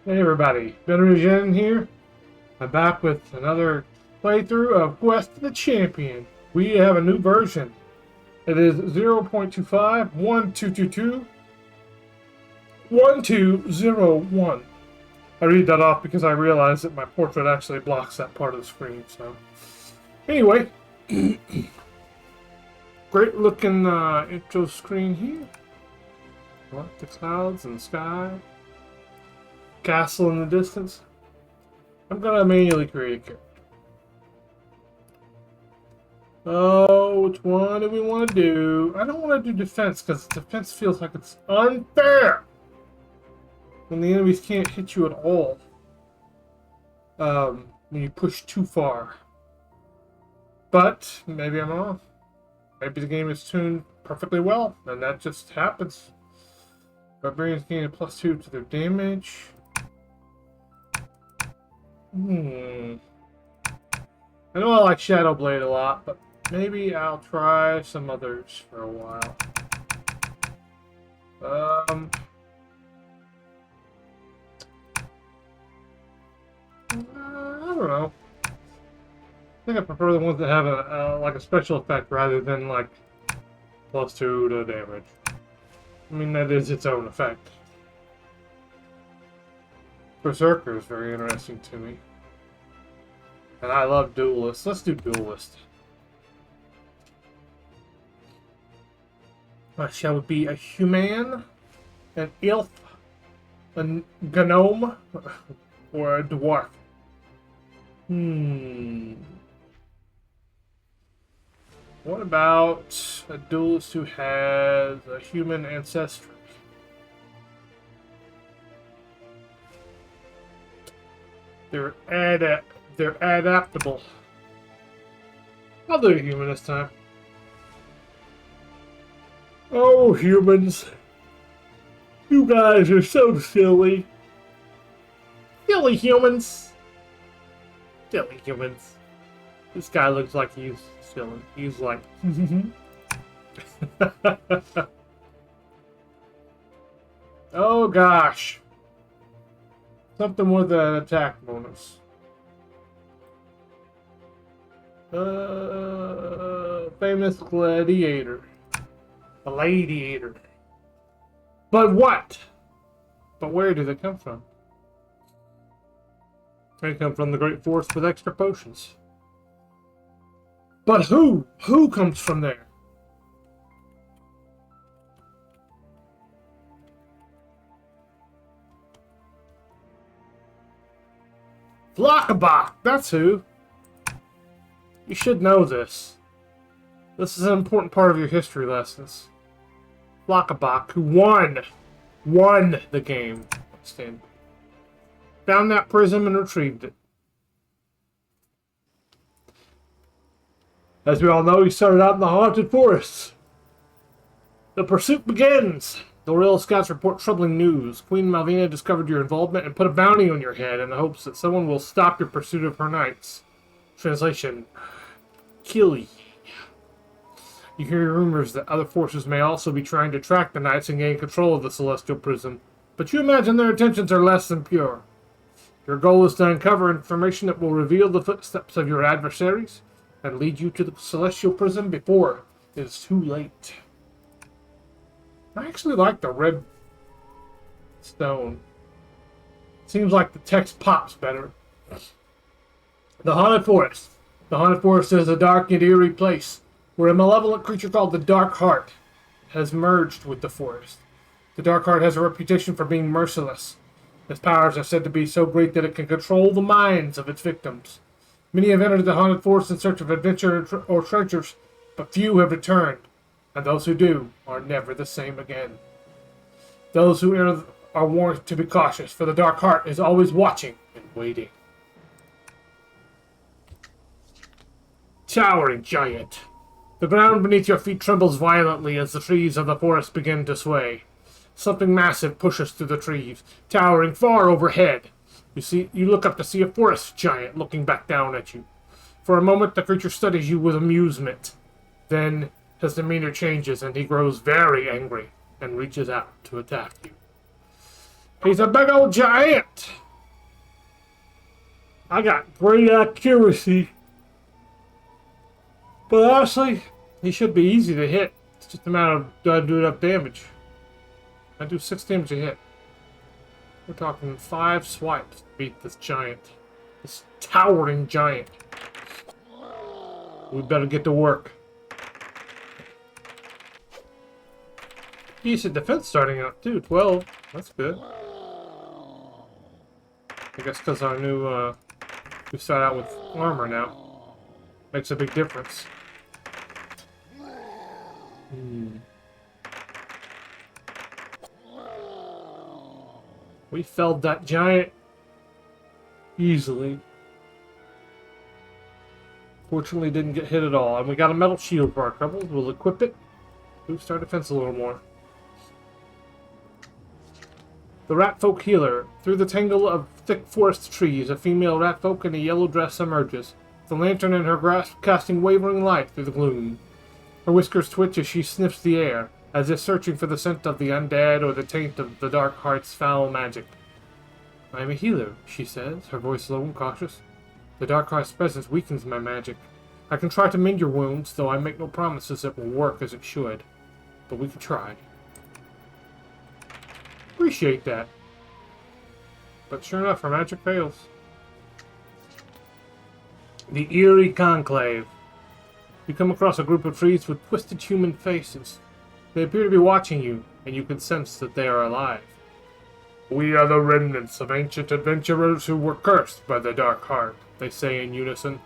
Hey everybody, BenRegen here. I'm back with another playthrough of Quest of the Champion. We have a new version. It is 0.25.122.1201. I read that off because I realized that my portrait actually blocks that part of the screen. So, anyway, great looking intro screen here. What, the clouds and the sky, castle in the distance. I'm gonna manually create a character. Oh, which one do we want to do? I don't want to do defense because defense feels like it's unfair when the enemies can't hit you at all. When you push too far. But maybe I'm wrong. Maybe the game is tuned perfectly well, and that just happens. Barbarians gain a +2 to their damage. I know I like Shadow Blade a lot, but maybe I'll try some others for a while. I don't know. I think I prefer the ones that have like a special effect rather than like +2 to damage. I mean, that is its own effect. Berserker is very interesting to me. And I love Duelist. Let's do Duelist. Shall it be a human, an elf, a gnome, or a dwarf? What about a duelist who has a human ancestry? They're adaptable. I'll do a human this time. Oh, humans. You guys are so silly. Silly humans. Silly humans. This guy looks like he's silly. He's like... Oh, gosh. Something with an attack bonus. Famous gladiator. A gladiator. But what? But where do they come from? They come from the Great Forest with extra potions. But who? Who comes from there? Flockabach, that's who. You should know this. This is an important part of your history lessons. Flockabach, who won the game. Found that prism and retrieved it. As we all know, he started out in the haunted forests. The pursuit begins. The royal scouts report troubling news. Queen Malvina discovered your involvement and put a bounty on your head in the hopes that someone will stop your pursuit of her knights. Translation: kill ye. You hear rumors that other forces may also be trying to track the knights and gain control of the celestial prism, but you imagine their intentions are less than pure. Your goal is to uncover information that will reveal the footsteps of your adversaries and lead you to the celestial prism before it is too late. I actually like the red stone. Seems like the text pops better. The Haunted Forest. The Haunted Forest is a dark and eerie place where a malevolent creature called the Dark Heart has merged with the forest. The Dark Heart has a reputation for being merciless. Its powers are said to be so great that it can control the minds of its victims. Many have entered the Haunted Forest in search of adventure or treasures, but few have returned, and those who do are never the same again. Those who enter are warned to be cautious, for the Dark Heart is always watching and waiting. Towering giant. The ground beneath your feet trembles violently as the trees of the forest begin to sway. Something massive pushes through the trees, towering far overhead. You look up to see a forest giant looking back down at you. For a moment, the creature studies you with amusement. Then his demeanor changes and he grows very angry and reaches out to attack you. He's a big old giant. I got great accuracy. But honestly, he should be easy to hit. It's just a matter of do I do enough damage. I do 6 damage a hit. We're talking 5 swipes to beat this giant. This towering giant. We better get to work. Decent defense starting out too. 12. That's good. I guess because our new, we start out with armor now. Makes a big difference. We felled that giant easily. Fortunately, didn't get hit at all. And we got a metal shield for our troubles. We'll equip it. Boost our defense a little more. The Ratfolk Healer. Through the tangle of thick forest trees, a female ratfolk in a yellow dress emerges, the lantern in her grasp casting wavering light through the gloom. Her whiskers twitch as she sniffs the air, as if searching for the scent of the undead or the taint of the dark heart's foul magic. I am a healer, she says, her voice low and cautious. The dark heart's presence weakens my magic. I can try to mend your wounds, though I make no promises it will work as it should. But we can try. Appreciate that. But sure enough, her magic fails. The Eerie Conclave. You come across a group of trees with twisted human faces. They appear to be watching you, and you can sense that they are alive. We are the remnants of ancient adventurers who were cursed by the Dark Heart, they say in unison,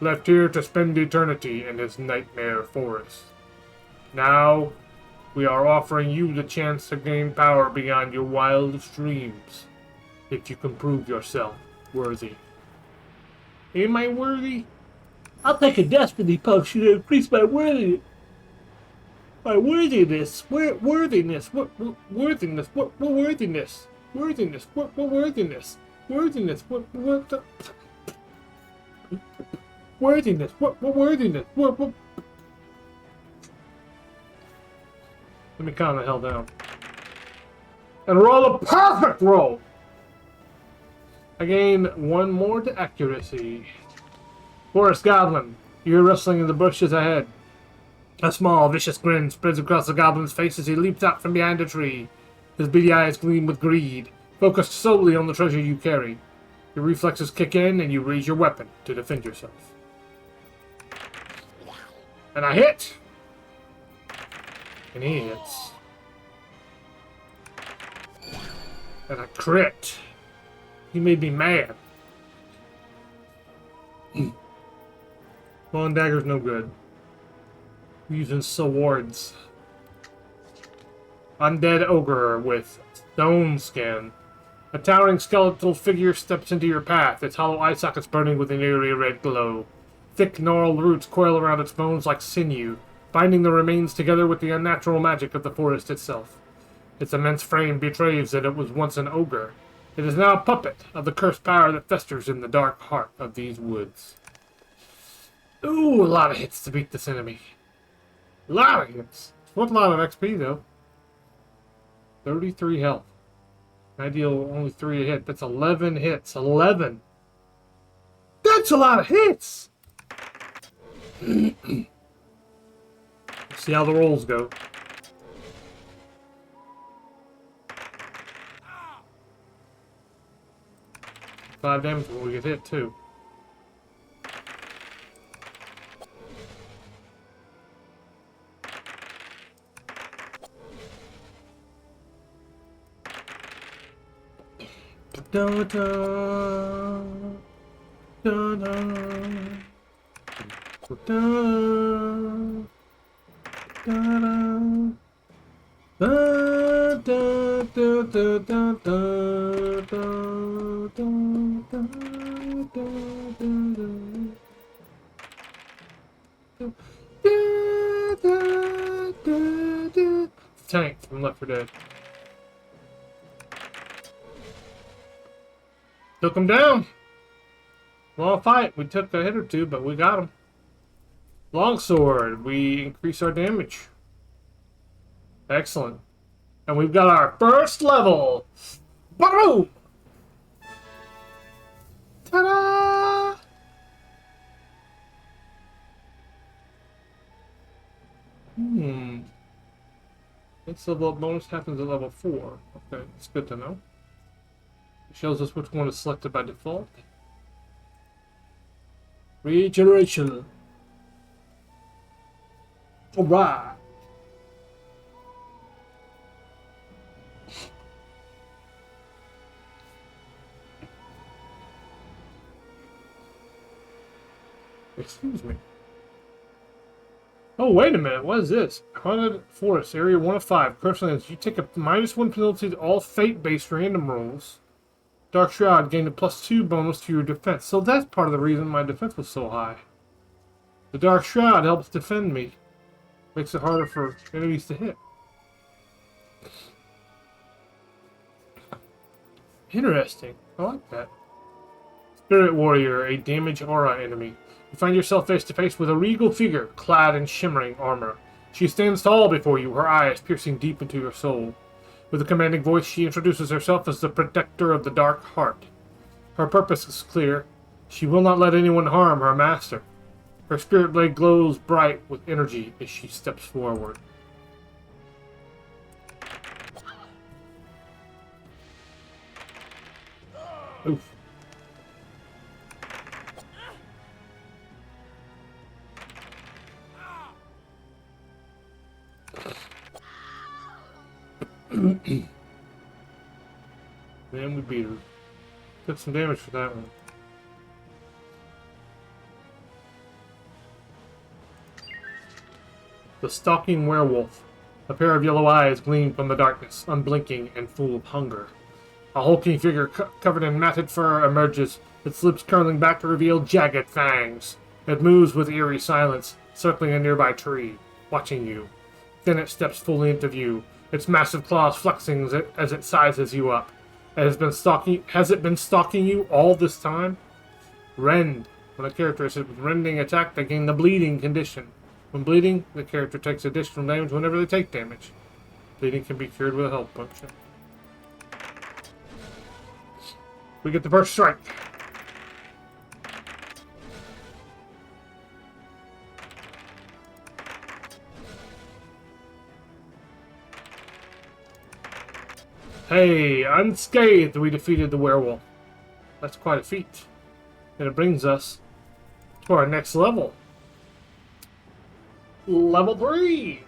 left here to spend eternity in his nightmare forest. Now, we are offering you the chance to gain power beyond your wildest dreams, if you can prove yourself worthy. Am I worthy? I'll take a destiny potion to increase my worthiness. My worthiness. Worthiness. What worthiness? What worthiness? Worthiness. What worthiness? Worthiness. What the? Worthiness. What worthiness? What? Let me calm the hell down. And roll a perfect roll! I gain 1 more to accuracy. Forest Goblin, you hear rustling in the bushes ahead. A small, vicious grin spreads across the goblin's face as he leaps out from behind a tree. His beady eyes gleam with greed, focused solely on the treasure you carry. Your reflexes kick in, and you raise your weapon to defend yourself. And I hit! And he hits. And I crit. He made me mad. Long dagger's no good. We're using swords. Undead ogre with stone skin. A towering skeletal figure steps into your path, its hollow eye sockets burning with an eerie red glow. Thick gnarled roots coil around its bones like sinew, binding the remains together with the unnatural magic of the forest itself. Its immense frame betrays that it was once an ogre. It is now a puppet of the cursed power that festers in the dark heart of these woods. Ooh, a lot of hits to beat this enemy. A lot of hits. Not a lot of XP, though. 33 health. I deal only 3 a hit. That's 11 hits. 11! That's a lot of hits! See how the rolls go. Five damage when we get hit, too. Da da da da da Tank from Left 4 Dead. Took him down. Long fight. We took a hit or two, but we got him. Longsword. We increase our damage. Excellent. And we've got our first level. Boom! Ta-da! This level up bonus happens at level 4. Okay, it's good to know. It shows us which one is selected by default. Regeneration. Alright. Excuse me. Oh, wait a minute. What is this? Haunted Forest, Area 1 of 5. Curselands, you take a -1 penalty to all fate-based random rolls. Dark Shroud gained a +2 bonus to your defense. So that's part of the reason my defense was so high. The Dark Shroud helps defend me. Makes it harder for enemies to hit. Interesting. I like that. Spirit Warrior, a damage aura enemy. You find yourself face to face with a regal figure, clad in shimmering armor. She stands tall before you, her eyes piercing deep into your soul. With a commanding voice, she introduces herself as the protector of the Dark Heart. Her purpose is clear. She will not let anyone harm her master. Her spirit blade glows bright with energy as she steps forward. Oof. Man, we beat her. Took some damage for that one. The Stalking Werewolf. A pair of yellow eyes gleam from the darkness, unblinking and full of hunger. A hulking figure covered in matted fur emerges, its lips curling back to reveal jagged fangs. It moves with eerie silence, circling a nearby tree, watching you. Then it steps fully into view, its massive claws flexing as it sizes you up. Has it been stalking you all this time? Rend. When a character is hit with rending attack, they gain the bleeding condition. When bleeding, the character takes additional damage whenever they take damage. Bleeding can be cured with a health potion. We get the first strike. Hey, unscathed, we defeated the werewolf. That's quite a feat. And it brings us to our next level. Level 3!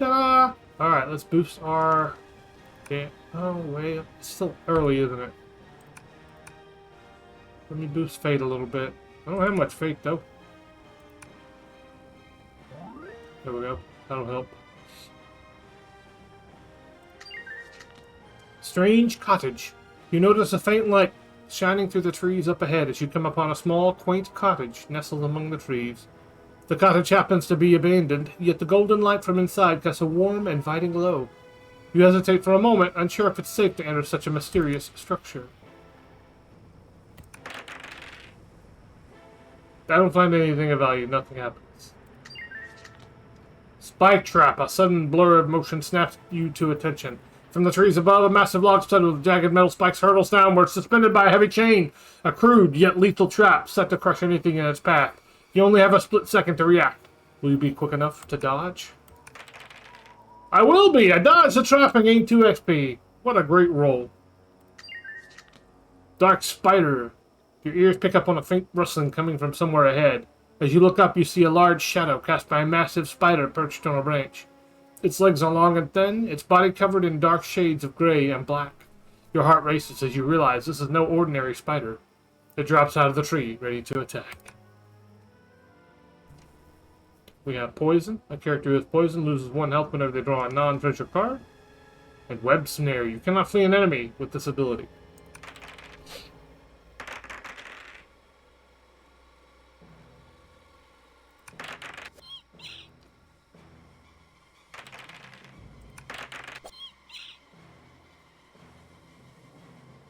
Ta-da! Alright, let's boost our... Okay. Oh, wait. It's still early, isn't it? Let me boost fate a little bit. I don't have much fate, though. There we go. That'll help. Strange cottage. You notice a faint light shining through the trees up ahead as you come upon a small, quaint cottage nestled among the trees. The cottage happens to be abandoned, yet the golden light from inside casts a warm, inviting glow. You hesitate for a moment, unsure if it's safe to enter such a mysterious structure. I don't find anything of value. Nothing happens. Spike trap. A sudden blur of motion snaps you to attention. From the trees above, a massive log studded with jagged metal spikes hurtles downward, suspended by a heavy chain. A crude, yet lethal trap, set to crush anything in its path. You only have a split second to react. Will you be quick enough to dodge? I will be! I dodged the trap and gained 2 XP. What a great roll. Dark spider. Your ears pick up on a faint rustling coming from somewhere ahead. As you look up, you see a large shadow cast by a massive spider perched on a branch. Its legs are long and thin, its body covered in dark shades of gray and black. Your heart races as you realize this is no ordinary spider. It drops out of the tree, ready to attack. We have Poison. A character with Poison loses 1 health whenever they draw a non-treasure card. And Web Snare. You cannot flee an enemy with this ability.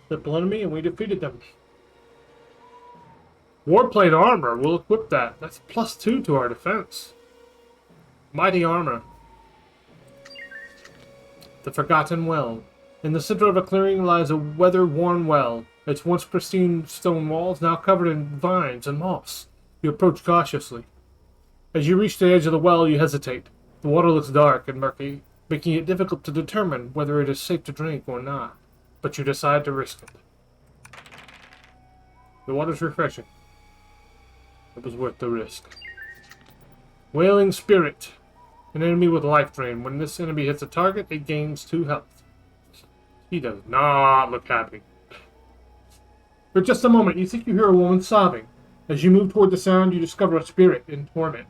Simple enemy, and we defeated them. Warplate armor. We'll equip that. That's +2 to our defense. Mighty armor. the Forgotten Well. In the center of a clearing lies a weather-worn well, its once pristine stone walls now covered in vines and moss. You approach cautiously. As you reach the edge of the well, you hesitate. The water looks dark and murky, making it difficult to determine whether it is safe to drink or not. But you decide to risk it. The water's refreshing. It was worth the risk. Wailing Spirit. An enemy with life drain. When this enemy hits a target, it gains 2 health. He does not look happy. For just a moment, you think you hear a woman sobbing. As you move toward the sound, you discover a spirit in torment.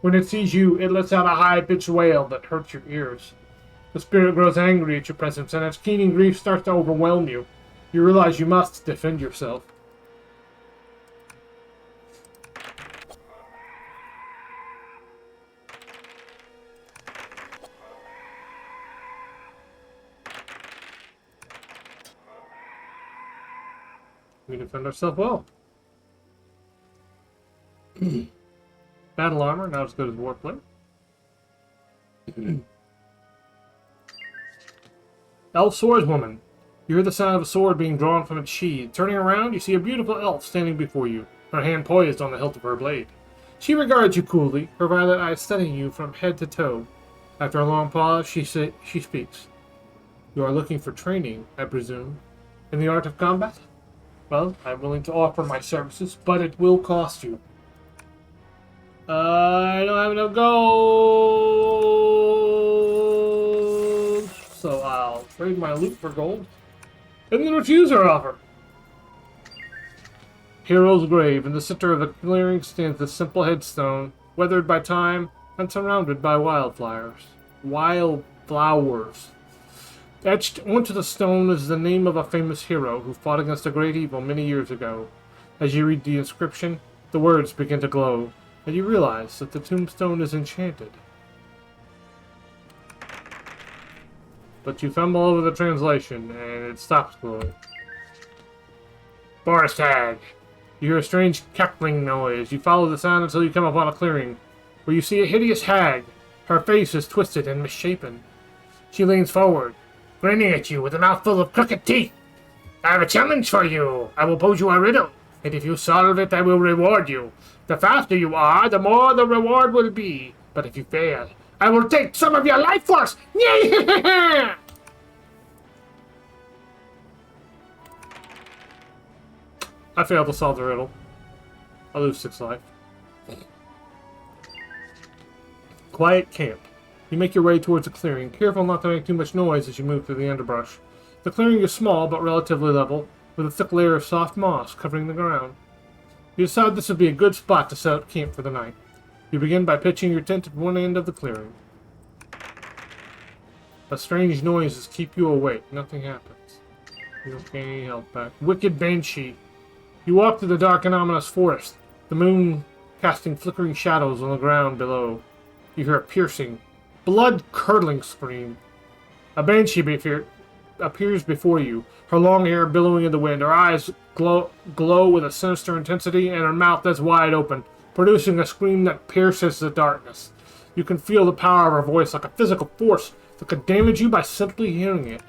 When it sees you, it lets out a high-pitched wail that hurts your ears. The spirit grows angry at your presence, and as keening grief starts to overwhelm you, you realize you must defend yourself. We defend ourselves well. Battle armor, not as good as warplate. Elf swordswoman. You hear the sound of a sword being drawn from its sheath. Turning around, you see a beautiful elf standing before you, her hand poised on the hilt of her blade. She regards you coolly, her violet eyes studying you from head to toe. After a long pause, she speaks. You are looking for training, I presume, in the art of combat? Well, I'm willing to offer my services, but it will cost you. I don't have enough gold, so I'll trade my loot for gold. And then refuse her offer. Hero's grave. In the center of the clearing stands the simple headstone, weathered by time and surrounded by wildflowers. Etched onto the stone is the name of a famous hero who fought against a great evil many years ago. As you read the inscription, the words begin to glow, and you realize that the tombstone is enchanted. But you fumble over the translation, and it stops glowing. Forest hag. You hear a strange cackling noise. You follow the sound until you come upon a clearing, where you see a hideous hag. Her face is twisted and misshapen. She leans forward, grinning at you with a mouthful of crooked teeth. I have a challenge for you. I will pose you a riddle, and if you solve it, I will reward you. The faster you are, the more the reward will be. But if you fail, I will take some of your life force. I failed to solve the riddle. I lose 6 life. Quiet camp. You make your way towards a clearing, careful not to make too much noise as you move through the underbrush. The clearing is small but relatively level, with a thick layer of soft moss covering the ground. You decide this would be a good spot to set up camp for the night. You begin by pitching your tent at one end of the clearing. But strange noises keep you awake. Nothing happens. You don't gain any health back. Wicked Banshee. You walk through the dark and ominous forest, the moon casting flickering shadows on the ground below. You hear a piercing, blood-curdling scream. A banshee appears before you, her long hair billowing in the wind. Her eyes glow with a sinister intensity, and her mouth is wide open, producing a scream that pierces the darkness. You can feel the power of her voice like a physical force that could damage you by simply hearing it.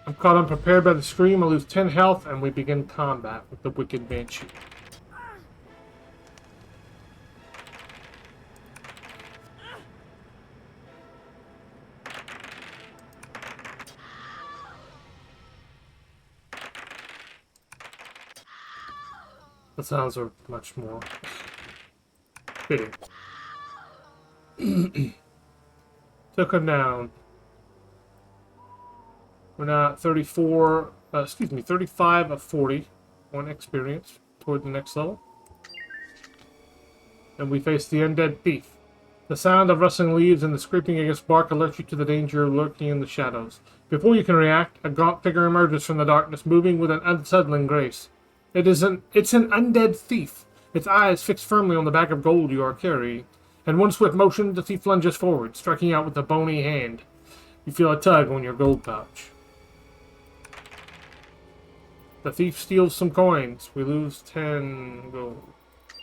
I'm caught unprepared by the scream. I lose 10 health, and we begin combat with the Wicked Banshee. The sounds are much more fitting. Took him down. We're now at 35 of 40. 1 experience toward the next level. And we face the Undead Thief. The sound of rustling leaves and the scraping against bark alerts you to the danger lurking in the shadows. Before you can react, a gaunt figure emerges from the darkness, moving with an unsettling grace. It's an undead thief, its eyes fixed firmly on the bag of gold you are carrying. In one swift motion, the thief lunges forward, striking out with a bony hand. You feel a tug on your gold pouch. The thief steals some coins. We lose 10 gold.